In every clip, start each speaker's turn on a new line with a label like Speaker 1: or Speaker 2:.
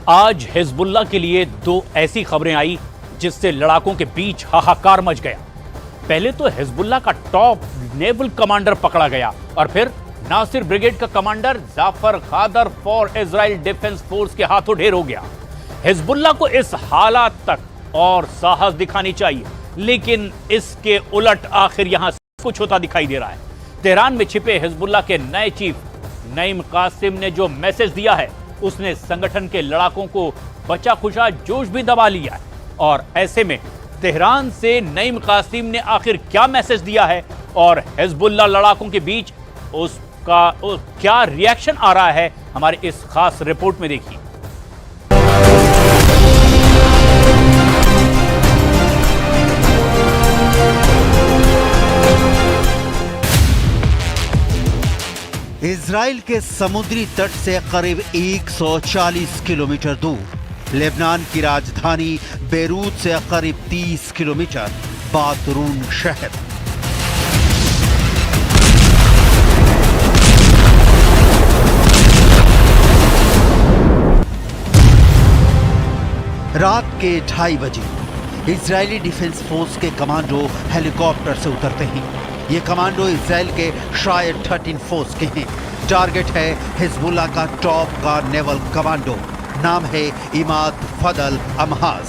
Speaker 1: आज हिजबुल्लाह के लिए दो ऐसी खबरें आई जिससे लड़ाकों के बीच हाहाकार मच गया। पहले तो हिजबुल्लाह का टॉप नेवल कमांडर पकड़ा गया और फिर नासिर ब्रिगेड का commander Jafar Khadar for Israel defence force के हाथों ढेर हो गया। हिजबुल्लाह को इस हालात तक और साहस दिखानी चाहिए, लेकिन इसके उलट आखिर यहां कुछ होता दिखाई दे रहा है। तेहरान में छिपे हिजबुल्लाह के नए चीफ नईम कासिम ने जो मैसेज दिया है, उसने संगठन के लड़ाकों को बचा खुचा जोश भी दबा लिया है। और ऐसे में तेहरान से नईम कासिम ने आखिर क्या मैसेज दिया है और हिजबुल्लाह लड़ाकों के बीच उसका क्या रिएक्शन आ रहा है, हमारी इस खास रिपोर्ट में देखिए।
Speaker 2: इजराइल के समुद्री तट से करीब 140 किलोमीटर दूर, लेबनान की राजधानी बेरूत से करीब 30 किलोमीटर बातरून शहर। रात के 2:30 बजे इजरायली डिफेंस फोर्स के कमांडो हेलीकॉप्टर से उतरते हैं। ये कमांडो इजराइल के शायद 13 फोर्स के हैं। टारगेट है हिजबुल्लाह का टॉप का नेवल कमांडो, नाम है इमाद फदल अमहाज।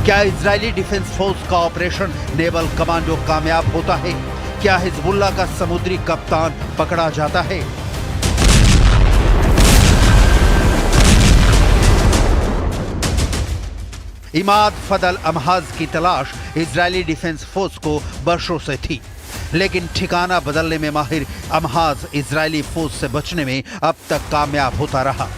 Speaker 2: क्या इजरायली डिफेंस फोर्स का ऑपरेशन नेवल कमांडो कामयाब होता है? क्या हिजबुल्लाह का समुद्री कप्तान पकड़ा जाता है? इमाद फदल अमहाज की तलाश इजरायली डिफेंस फोर्स को वर्षों से थी, लेकिन ठिकाना बदलने में माहिर अमहाज इजरायली फोर्स से बचने में अब तक कामयाब होता रहा।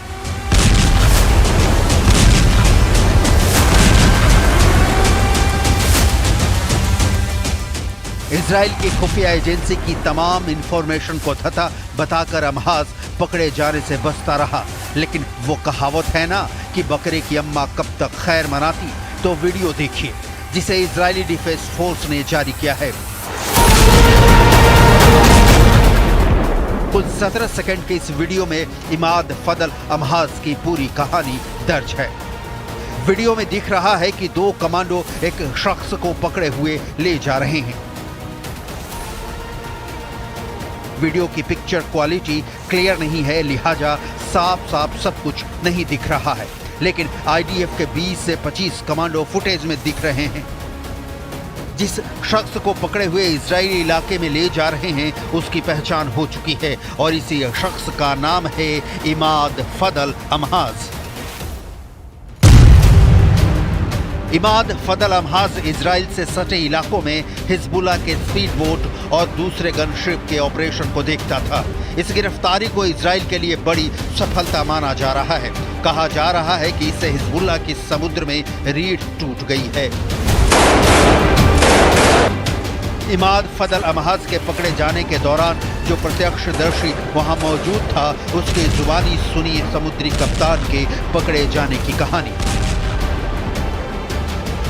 Speaker 2: इजराइल की खुफिया एजेंसी की तमाम इंफॉर्मेशन को धता बताकर अमहाज पकड़े जाने से बचता रहा। लेकिन वो कहावत है ना कि बकरे की अम्मा कब तक खैर मनाती, तो वीडियो देखिए जिसे इजरायली डिफेंस फोर्स ने जारी किया है। कुल 17 सेकंड के इस वीडियो में इमाद फदल अमहाज की पूरी कहानी दर्ज है। वीडियो में दिख रहा है कि दो कमांडो एक शख्स को पकड़े हुए ले जा रहे हैं। वीडियो की पिक्चर क्वालिटी क्लियर नहीं है, लिहाजा साफ साफ सब कुछ नहीं दिख रहा है, लेकिन आईडीएफ के 20 से 25 कमांडो फुटेज में दिख रहे हैं। जिस शख्स को पकड़े हुए इजरायली इलाके में ले जा रहे हैं उसकी पहचान हो चुकी है और इसी शख्स का नाम है इमाद फदल अमहाज। इमाद फदल अमहाज इजराइल से सटे इलाकों में हिजबुल्लाह के स्पीड बोट और दूसरे गनशिप के ऑपरेशन को देखता था। इस गिरफ्तारी को इजराइल के लिए बड़ी सफलता माना जा रहा है। कहा जा रहा है कि इससे हिजबुल्लाह की समुद्र में रीढ़ टूट गई है। इमाद फदल अमहाज के पकड़े जाने के दौरान जो प्रत्यक्षदर्शी वहां मौजूद था, उसकी जुबानी सुनिए समुद्री कप्तान के पकड़े जाने की कहानी।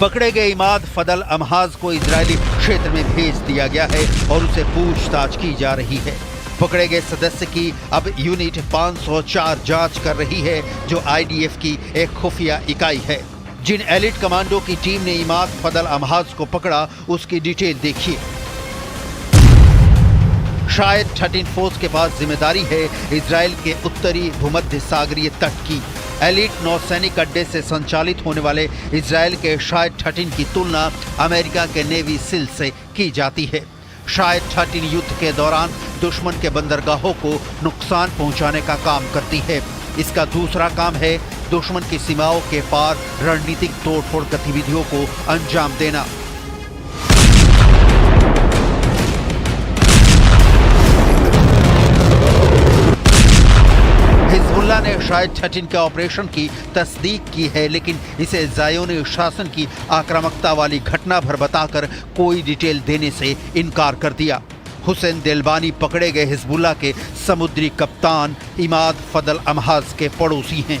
Speaker 2: पकड़े गए इमाद फदल अमहाज को इजरायली क्षेत्र में भेज दिया गया है और उसे पूछताछ की जा रही है। पकड़े गए सदस्य की अब यूनिट 504 जांच कर रही है, जो आईडीएफ की एक खुफिया इकाई है। जिन एलिट कमांडो की टीम ने इमाद फदल अमहाज को पकड़ा, उसकी डिटेल देखिए। शायद 13 फोर्स के पास जिम्मेदारी है इजराइल के उत्तरी भूमध्य सागरीय तट की। एलिट नौसैनिक अड्डे से संचालित होने वाले इजराइल के शायद 13 की तुलना अमेरिका के नेवी सिल से की जाती है। शायद 13 युद्ध के दौरान दुश्मन के बंदरगाहों को नुकसान पहुंचाने का काम करती है। इसका दूसरा काम है दुश्मन की सीमाओं के पार रणनीतिक तोड़फोड़ गतिविधियों को अंजाम देना। हिजबुल्लाह ने शायद 13 के ऑपरेशन की तस्दीक की है, लेकिन इसे ज़ायोनी शासन की आक्रामकता वाली घटना भर बताकर कोई डिटेल देने से इनकार कर दिया। हुसैन दिलबानी पकड़े गए हिजबुल्लाह के समुद्री कप्तान इमाद फदल अमहाज के पड़ोसी हैं।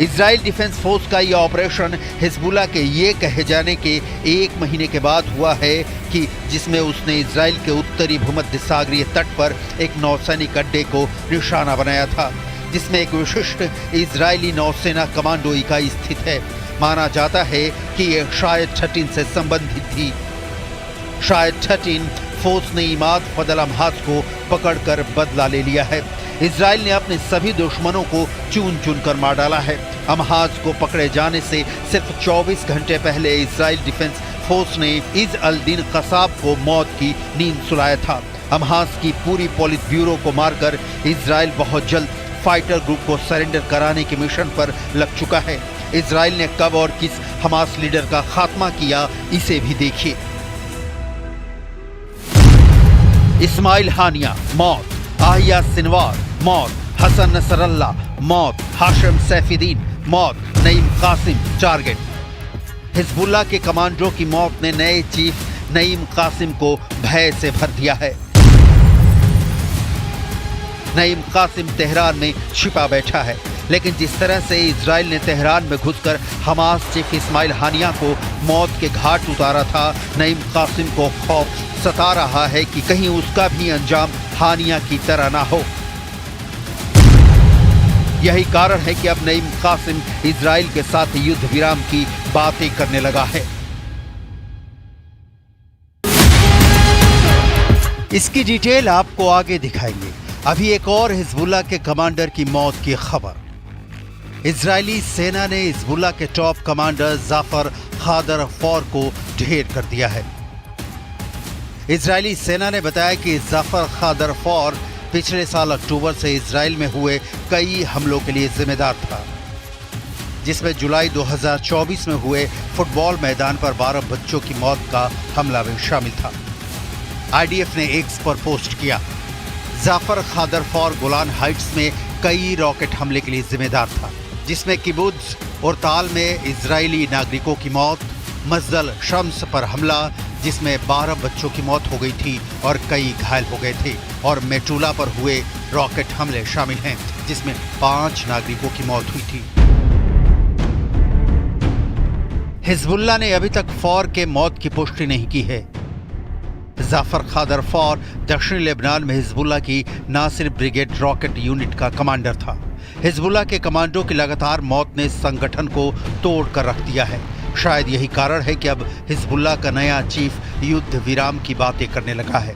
Speaker 2: इजराइल डिफेंस फोर्स का यह ऑपरेशन हिजबुल्लाह के ये कहे जाने के 1 महीने के बाद हुआ है कि जिसमें उसने इजराइल के उत्तरी भूमध्य सागरीय तट पर एक नौसैनिक अड्डे को निशाना बनाया था, जिसमें एक विशिष्ट इजरायली नौसेना कमांडो इकाई स्थित है। माना जाता है कि यह शायद 13 से संबंधित थी। शायद 13 फोर्स ने इमाद फदल अमहाज को पकड़कर बदला ले लिया है। इजराइल ने अपने सभी दुश्मनों को चुन चुन कर मार डाला है। अमहाज को पकड़े जाने से सिर्फ 24 घंटे पहले इजराइल डिफेंस फोर्स ने इज अल दिन कसाब को मौत की नींद सुलाया था। अमहाज की पूरी पॉलिट ब्यूरो को मारकर इजराइल बहुत जल्द फाइटर ग्रुप को सरेंडर कराने के मिशन पर लग चुका है। इजराइल ने कब और किस हमास लीडर का खात्मा किया, इसे भी देखिए। इस्माइल हानिया मौत, आहिया सिनवार मौत, हसन नसरल्लाह मौत, हाशिम सैफुद्दीन मौत, नईम कासिम टारगेट। हिजबुल्लाह के कमांडरों की मौत ने नए चीफ नईम कासिम को भय से भर दिया है। नईम कासिम तेहरान में छिपा बैठा है, लेकिन जिस तरह से इजराइल ने तेहरान में घुसकर हमास चीफ इस्माइल हानिया को मौत के घाट उतारा था, नईम कासिम को खौफ सता रहा है कि कहीं उसका भी अंजाम हानिया की तरह ना हो। यही कारण है कि अब नईम कासिम इजराइल के साथ युद्ध विराम की बातें करने लगा है। इसकी डिटेल आपको आगे दिखाएंगे। अभी एक और हिजबुल्लाह के कमांडर की मौत की खबर। इजरायली सेना ने हिजबुल्लाह के टॉप कमांडर जाफर खादर फौर को ढेर कर दिया है। इजरायली सेना ने बताया कि जाफर खादर फौर पिछले साल अक्टूबर से इजराइल में हुए कई हमलों के लिए जिम्मेदार था, जिसमें जुलाई 2024 में हुए फुटबॉल मैदान पर 12 बच्चों की मौत का हमला भी शामिल था। आईडीएफ ने एक्स पर पोस्ट किया, जाफर खादर फौर गोलान हाइट्स में कई रॉकेट हमले के लिए जिम्मेदार था, जिसमें किबुत्ज और ताल में इजरायली नागरिकों की मौत, मस्जिद शम्स पर हमला जिसमें 12 बच्चों की मौत हो गई थी और कई घायल हो गए थे, और मेटुला पर हुए रॉकेट हमले शामिल हैं, जिसमें 5 नागरिकों की मौत हुई थी। हिजबुल्लाह ने अभी तक फौर के मौत की पुष्टि नहीं की है। जाफर खादर फौर दक्षिणी लेबनान में हिजबुल्लाह की नासिर ब्रिगेड रॉकेट यूनिट का कमांडर था। हिजबुल्लाह के कमांडो की लगातार मौत ने संगठन को तोड़ कर रख दिया है। शायद यही कारण है कि अब हिजबुल्लाह का नया चीफ युद्ध विराम की बातें करने लगा है।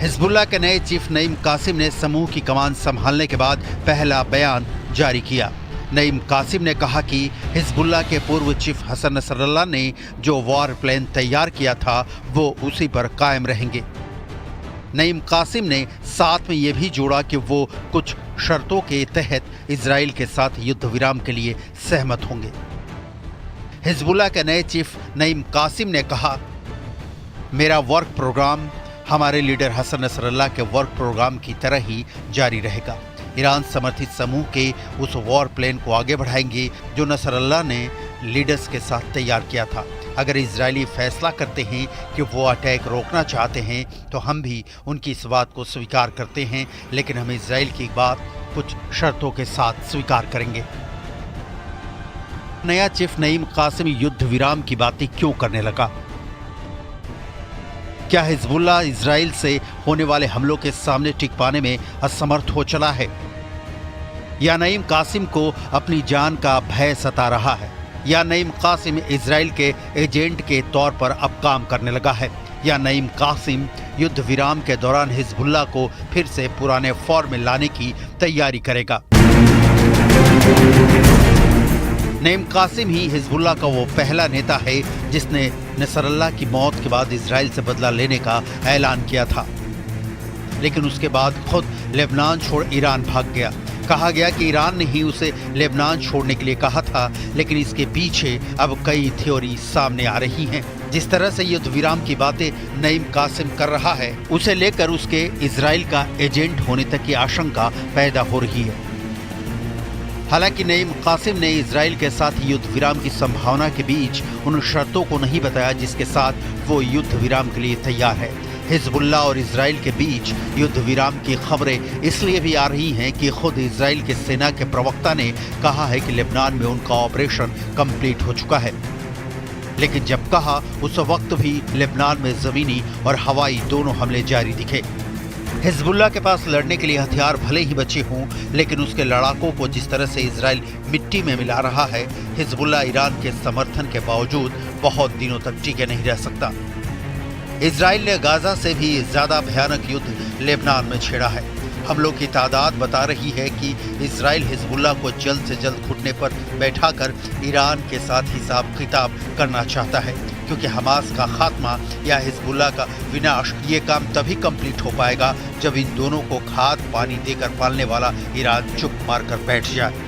Speaker 2: हिजबुल्लाह के नए चीफ नईम कासिम ने समूह की कमान संभालने के बाद पहला बयान जारी किया। नईम कासिम ने कहा कि हिजबुल्लाह के पूर्व चीफ हसन नसरल्लाह ने जो वॉर प्लान तैयार किया था वो उसी पर कायम रहेंगे। नईम कासिम ने साथ में ये भी जोड़ा कि वो कुछ शर्तों के तहत इजराइल के साथ युद्ध विराम के लिए सहमत होंगे। हिजबुल्लाह के नए चीफ नईम कासिम ने कहा, मेरा वर्क प्रोग्राम हमारे लीडर हसन नसरल्लाह के वर्क प्रोग्राम की तरह ही जारी रहेगा। ईरान समर्थित समूह के उस वॉर प्लान को आगे बढ़ाएंगे जो नसरल्लाह ने लीडर्स के साथ तैयार किया था। अगर इजरायली फैसला करते हैं कि वो अटैक रोकना चाहते हैं तो हम भी उनकी इस बात को स्वीकार करते हैं, लेकिन हम इजराइल की बात कुछ शर्तों के साथ स्वीकार करेंगे। नया चीफ नईम कासिम युद्ध विराम की बातें क्यों करने लगा? क्या हिजबुल्लाह इजराइल से होने वाले हमलों के सामने टिक पाने में असमर्थ हो चला है, या नईम कासिम को अपनी जान का भय सता रहा है? या नईम कासिम इजराइल के एजेंट के तौर पर अब काम करने लगा है, या नईम कासिम युद्ध विराम के दौरान हिजबुल्लाह को फिर से पुराने फॉर्म में लाने की तैयारी करेगा। नईम कासिम ही हिजबुल्लाह का वो पहला नेता है जिसने नसरल्लाह की मौत के बाद इजराइल से बदला लेने का ऐलान किया था, लेकिन उसके बाद खुद लेबनान छोड़ ईरान भाग गया। कहा गया कि ईरान ने ही उसे लेबनान छोड़ने के लिए कहा था, लेकिन इसके पीछे अब कई थ्योरी सामने आ रही हैं। जिस तरह से युद्ध विराम की बातें नईम कासिम कर रहा है, उसे लेकर उसके इजराइल का एजेंट होने तक की आशंका पैदा हो रही है। हालांकि नईम कासिम ने इजराइल के साथ युद्ध विराम की संभावना के बीच उन शर्तों को नहीं बताया जिसके साथ वो युद्ध विराम के लिए तैयार है। हिजबुल्लाह और इजराइल के बीच युद्ध विराम की खबरें इसलिए भी आ रही हैं कि खुद इजराइल के सेना के प्रवक्ता ने कहा है कि लेबनान में उनका ऑपरेशन कंप्लीट हो चुका है, लेकिन जब कहा उस वक्त भी लेबनान में जमीनी और हवाई दोनों हमले जारी दिखे। हिजबुल्लाह के पास लड़ने के लिए हथियार भले ही बचे हों, लेकिन उसके लड़ाकों को जिस तरह से इजराइल मिट्टी में मिला रहा है, हिजबुल्लाह ईरान के समर्थन के बावजूद बहुत दिनों तक टिके नहीं रह सकता। इजराइल ने गाजा से भी ज्यादा भयानक युद्ध लेबनान में छेड़ा है। हमलों की तादाद बता रही है कि इजराइल हिजबुल्लाह को जल्द से जल्द घुटने पर बैठाकर ईरान के साथ हिसाब किताब करना चाहता है, क्योंकि हमास का खात्मा या हिजबुल्लाह का विनाश ये काम तभी कंप्लीट हो पाएगा जब इन दोनों को खाद पानी देकर पालने वाला ईरान चुप मारकर बैठ जाए।